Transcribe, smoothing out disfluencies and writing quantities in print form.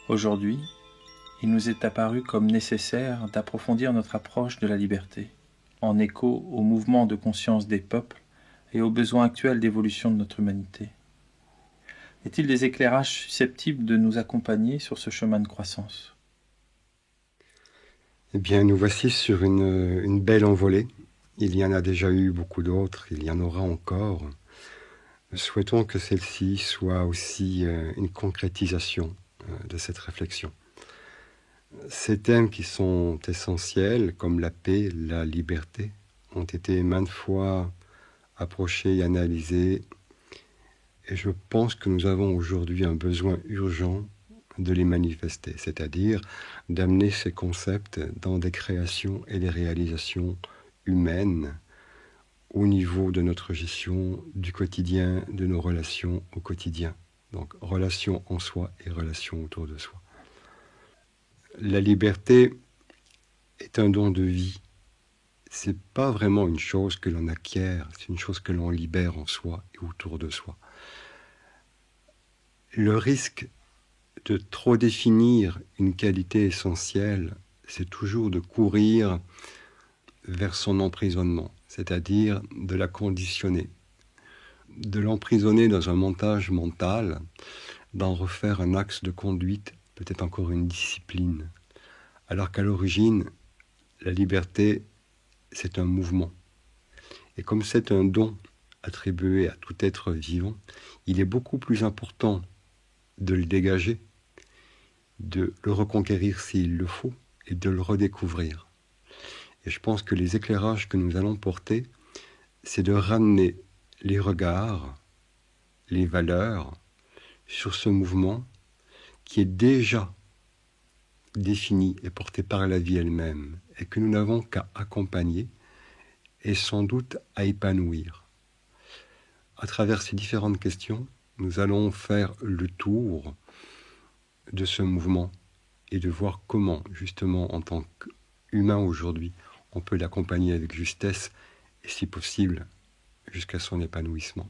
Aujourd'hui, il nous est apparu comme nécessaire d'approfondir notre approche de la liberté, en écho au mouvement de conscience des peuples et aux besoins actuels d'évolution de notre humanité. Est-il des éclairages susceptibles de nous accompagner sur ce chemin de croissance ? Eh bien, nous voici sur une belle envolée. Il y en a déjà eu beaucoup d'autres, il y en aura encore. Souhaitons que celle-ci soit aussi une concrétisation de cette réflexion. Ces thèmes qui sont essentiels, comme la paix, la liberté, ont été maintes fois approchés et analysés. Et je pense que nous avons aujourd'hui un besoin urgent de les manifester, c'est-à-dire d'amener ces concepts dans des créations et des réalisations humaines au niveau de notre gestion du quotidien, de nos relations au quotidien. Donc, relations en soi et relations autour de soi. La liberté est un don de vie. C'est pas vraiment une chose que l'on acquiert, c'est une chose que l'on libère en soi et autour de soi. Le risque de trop définir une qualité essentielle, c'est toujours de courir vers son emprisonnement, c'est-à-dire de la conditionner, de l'emprisonner dans un montage mental, d'en refaire un axe de conduite, peut-être encore une discipline, alors qu'à l'origine, la liberté, c'est un mouvement. Et comme c'est un don attribué à tout être vivant, il est beaucoup plus important de le dégager, de le reconquérir s'il le faut, et de le redécouvrir. Et je pense que les éclairages que nous allons porter, c'est de ramener les regards, les valeurs sur ce mouvement qui est déjà défini et porté par la vie elle-même, et que nous n'avons qu'à accompagner et sans doute à épanouir. À travers ces différentes questions, nous allons faire le tour de ce mouvement et de voir comment, justement, en tant qu'humain aujourd'hui, on peut l'accompagner avec justesse et, si possible, jusqu'à son épanouissement.